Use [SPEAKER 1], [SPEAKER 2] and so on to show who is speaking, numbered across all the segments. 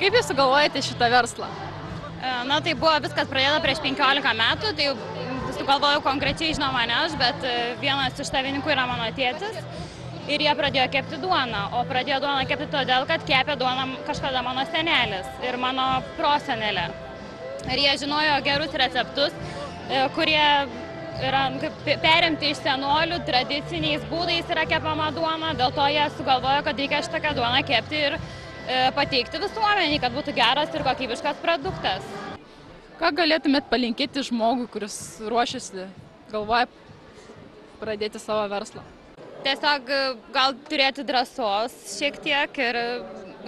[SPEAKER 1] Kaip jūs sugalvojate šitą verslą?
[SPEAKER 2] Na, tai buvo viskas pradėta prieš 15 metų, tai sugalvojau konkrečiai žinoma ne aš, bet vienas iš savininkų yra mano tėtis. Ir jie pradėjo kepti duoną, o pradėjo duoną kepti todėl, kad kepė duoną kažkada mano senelis ir mano prosenelė. Ir jie žinojo gerus receptus, kurie yra perimti iš senolių, tradiciniais būdais yra kepama duona, dėl to jie sugalvojo, kad reikia šitokią duoną kepti ir pateikti visuomeniai, kad būtų geras ir kokybiškas produktas.
[SPEAKER 1] Ką galėtumėt palinkėti žmogui, kuris ruošiasi, galvoja pradėti savo verslą?
[SPEAKER 2] Tiesiog gal turėti drąsos šiek tiek ir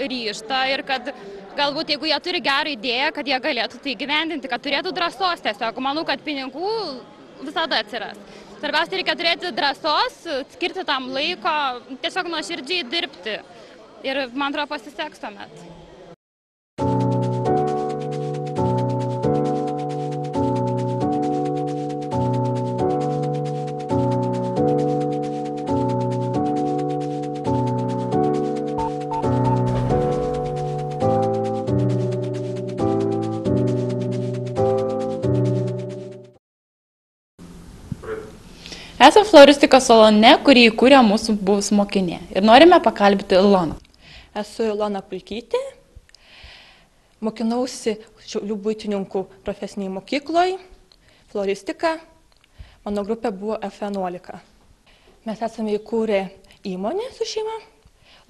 [SPEAKER 2] ryžtą ir kad galbūt jeigu jie turi gerą idėją, kad jie galėtų tai gyvendinti, kad turėtų drąsos tiesiog. Manau, kad pinigų visada atsiras. Svarbiausia reikia turėti drąsos, skirti tam laiko, tiesiog nuoširdžiai dirbti. Ir man atrodo pasiseks tuomet.
[SPEAKER 1] Esame floristikos salone, kurį įkūrė mūsų buvusi mokinė. Ir norime pakalbinti Iloną.
[SPEAKER 3] Esu Ilona Pulkytė, mokinausi Šiaulių buitininkų profesiniai mokykloje, floristika, mano grupė buvo F11. Mes esame įkūrę įmonę su šeima,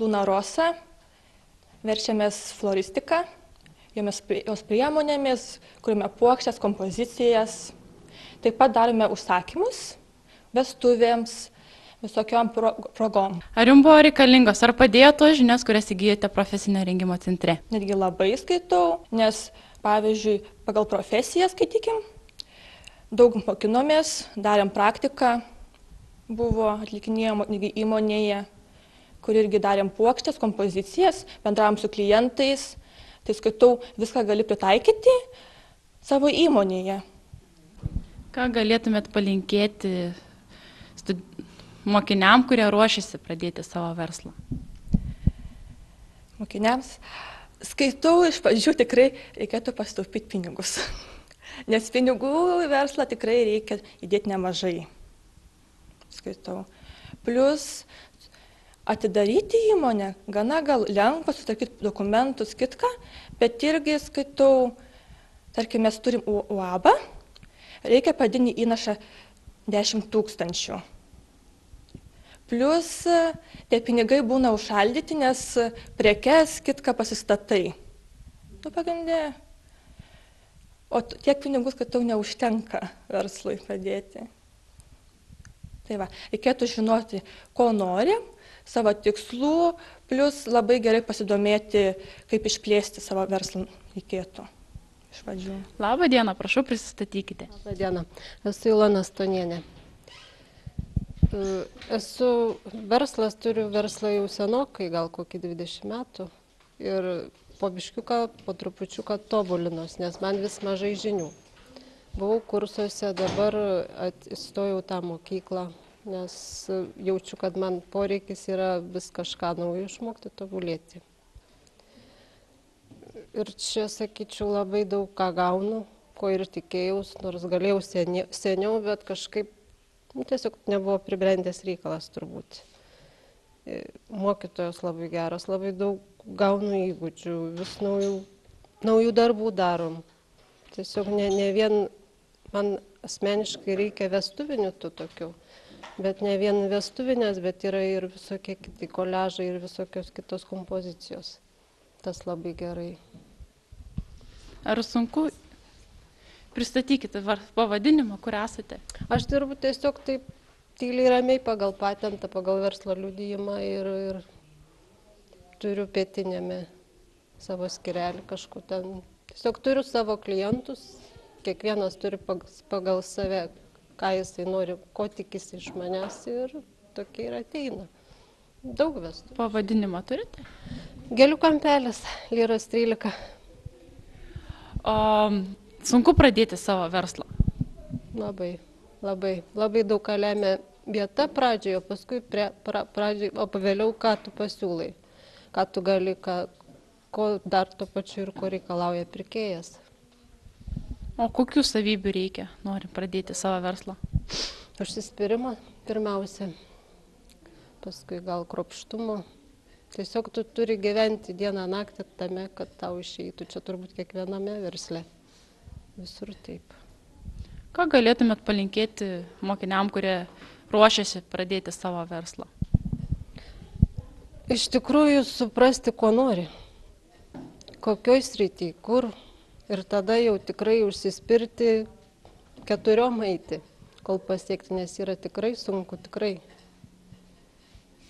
[SPEAKER 3] Luna Rosa, verčiamės floristiką, jos priemonėmis, kuriame puokštes, kompozicijas, taip pat darome užsakymus vestuvėms, visokiom progom.
[SPEAKER 1] Ar jums buvo reikalingos, ar padėjo tos žinias, kurias įgyjote profesinio rengimo centre?
[SPEAKER 3] Netgi labai skaitau, nes, pavyzdžiui, pagal profesiją skaitykim, daug mokinomės, darėm praktiką, buvo atlikinėjom įmonėje, kur irgi darėm puokštes, kompozicijas, bendravom su klientais, tai skaitau, viską gali pritaikyti savo įmonėje.
[SPEAKER 1] Ką galėtumėt palinkėti mokiniam, kurie ruošiasi pradėti savo verslą?
[SPEAKER 3] Mokiniams skaitau, iš pradžių tikrai reikėtų pasitaupyti pinigus, nes pinigų į verslą tikrai reikia įdėti nemažai. Skaitau. Plus atidaryti įmonę, gana gal lengva sutvarkyti dokumentus, kitką, bet irgi skaitau, tarkim, mes turim UAB, reikia pradinį įnašą 10 000. Plus tie pinigai būna užšaldyti, nes prekes kitką pasistatai. Pagrindė. O tiek pinigų, kad tau neužtenka verslui pradėti. Tai va, reikėtų žinoti, ko norim, savo tikslų, plus labai gerai pasidomėti, kaip išplėsti savo verslą reikėtų. Iš pradžių.
[SPEAKER 1] Labą dieną, prašau, prisistatykite.
[SPEAKER 4] Labą dieną, esu Ilona Stonienė. Turiu verslą jau senokai, gal kokį 20 metų. Ir po biškiuką, po trupučiuką tobulinos, nes man vis mažai žinių. Buvau kursuose, dabar įstojau tą mokyklą, nes jaučiu, kad man poreikis yra vis kažką naujo išmokti, tobulėti. Ir čia, sakyčiau, labai daug ką gaunu, ko ir tikėjaus, nors galėjau seniau, bet kažkaip tiesiog nebuvo pribrendęs reikalas turbūt. Mokytojos labai geros, labai daug gaunu įgūdžių, vis naujų darbų darom. Tiesiog ne vien, man asmeniškai reikia vestuvinių tų tokių, bet ne vien vestuvinės, bet yra ir visokie kiti koliažai ir visokios kitos kompozicijos. Tas labai gerai.
[SPEAKER 1] Ar sunku? Pristatykite pavadinimą, kur esate.
[SPEAKER 4] Aš dirbu tiesiog taip tyliai ramiai pagal patentą, pagal verslo liudijimą ir turiu pietinėme savo skyrelį kažkur ten. Tiesiog turiu savo klientus, kiekvienas turi pagal save, ką jisai nori, ko tikisi iš manęs ir tokie ir ateina. Daug vestų.
[SPEAKER 1] Pavadinimą turite?
[SPEAKER 4] Gėlių kampelis, Lyros 13.
[SPEAKER 1] O sunku pradėti savo verslą?
[SPEAKER 4] Labai daug ką lemia vieta pradžioje, o paskui o vėliau ką tu pasiūlai, ką tu gali, ko dar tuo pačiu ir ko reikalauja pirkėjas.
[SPEAKER 1] O kokių savybių reikia, norint pradėti savo verslą?
[SPEAKER 4] Užsispyrimo pirmiausia, paskui gal kruopštumo. Tiesiog tu turi gyventi dieną naktį tame, kad tau išeitų. Čia turbūt kiekviename versle. Visur taip.
[SPEAKER 1] Ką galėtumėt palinkėti mokiniam, kurie ruošiasi pradėti savo verslą?
[SPEAKER 4] Iš tikrųjų suprasti, ko nori. Kokioj srity, kur. Ir tada jau tikrai užsispirti 4 eiti, kol pasiekti, nes yra tikrai sunku, tikrai.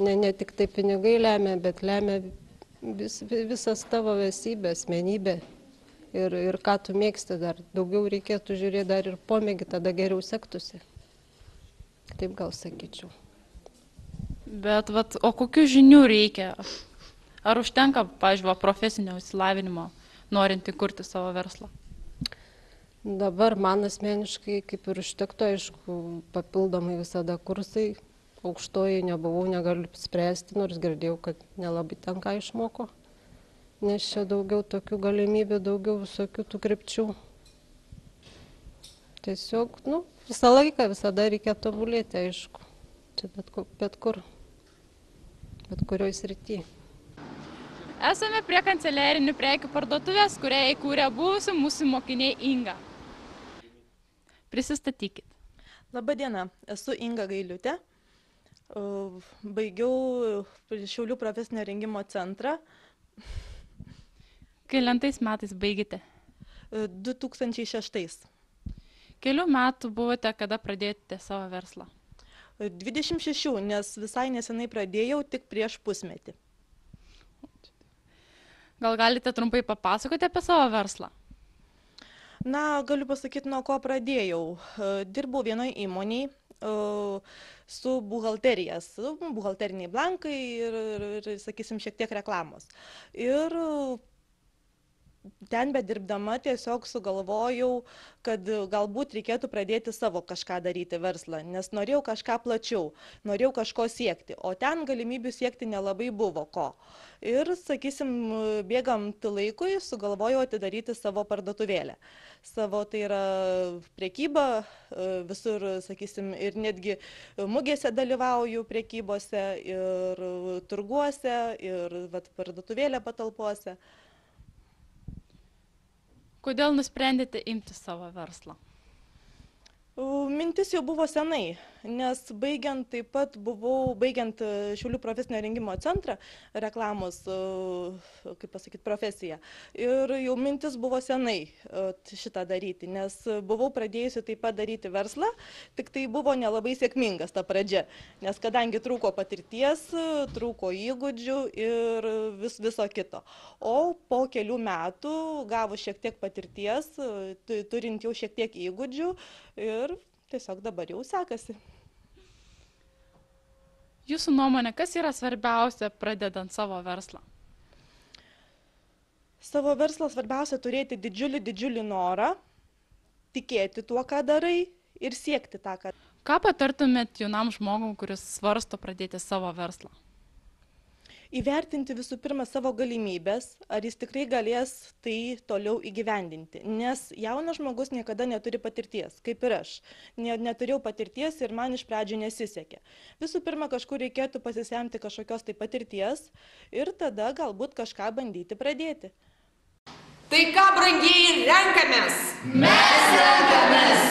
[SPEAKER 4] Ne tik tai pinigai lemia, bet lemia visas tavo esybė, asmenybė. Ir ką tu mėgsti dar. Daugiau reikėtų žiūrėti dar ir pomėgį, tada geriau sektųsi. Taip gal sakyčiau.
[SPEAKER 1] Bet, o kokių žinių reikia? Ar užtenka, pavyzdžiui, profesinio išsilavinimo, norint įkurti savo verslą?
[SPEAKER 4] Dabar man asmeniškai kaip ir užtektų, aišku, papildomai visada kursai. Aukštoji nebuvau, negaliu spręsti, nors girdėjau, kad nelabai ten ką išmoko. Nes čia daugiau tokių galimybių, daugiau visokių tų krypčių. Tiesiog, visą laiką, visada reikia tobulėti, aišku. Čia bet kur, bet kurioj srity.
[SPEAKER 1] Esame prie kanceliarinių prekių parduotuvės, kurią įkūrė buvusi mūsų mokinė Inga. Prisistatykit.
[SPEAKER 3] Labadiena, esu Inga Gailiutė. Baigiau Šiaulių profesinio rengimo centrą.
[SPEAKER 1] Kelintais metais baigėte?
[SPEAKER 3] 2006.
[SPEAKER 1] Kelių metų buvote, kada pradėjote savo verslą?
[SPEAKER 3] 26, nes visai nesenai pradėjau, tik prieš pusmetį.
[SPEAKER 1] Gal galite trumpai papasakoti apie savo verslą?
[SPEAKER 3] Galiu pasakyti, nuo ko pradėjau. Dirbau vienoje įmonėje su buhalterija, buhalteriniai blankai ir, sakysim, šiek tiek reklamos. Ir ten bedirbdama tiesiog sugalvojau, kad galbūt reikėtų pradėti savo kažką daryti verslą, nes norėjau kažką plačiau, norėjau kažko siekti, o ten galimybių siekti nelabai buvo ko. Ir, sakysim, bėgant laikui sugalvojau atidaryti savo parduotuvėlę. Savo tai yra prekyba, visur, sakysim, ir netgi mugėse dalyvauju prekybose, ir turguose, ir parduotuvėlė patalpose.
[SPEAKER 1] Kodėl nusprendėte imti savo verslą?
[SPEAKER 3] Mintis jau buvo senai, nes baigiant Šiaulių profesinio rengimo centrą, reklamos, kaip pasakyti, profesiją. Ir jau mintis buvo senai šitą daryti, nes buvau pradėjusi taip pat daryti verslą, tik tai buvo nelabai sėkmingas ta pradžia, nes kadangi trūko patirties, trūko įgūdžių ir viso kito. O po kelių metų, gavus šiek tiek patirties, turint jau šiek tiek įgūdžių, ir tiesiog dabar jau sekasi.
[SPEAKER 1] Jūsų nuomonė, kas yra svarbiausia pradedant savo verslą?
[SPEAKER 3] Savo verslą svarbiausia turėti didžiulį norą, tikėti tuo, ką darai ir siekti tą, ką.
[SPEAKER 1] Ką patartumėt jaunam žmogui, kuris svarsto pradėti savo verslą?
[SPEAKER 3] Įvertinti visų pirma savo galimybės, ar jis tikrai galės tai toliau įgyvendinti. Nes jaunas žmogus niekada neturi patirties, kaip ir aš. Neturėjau patirties ir man iš pradžių nesisekė. Visų pirma, kažkur reikėtų pasisemti kažkokios tai patirties ir tada galbūt kažką bandyti pradėti.
[SPEAKER 5] Tai ką, brangieji, renkamės?
[SPEAKER 6] Mes renkamės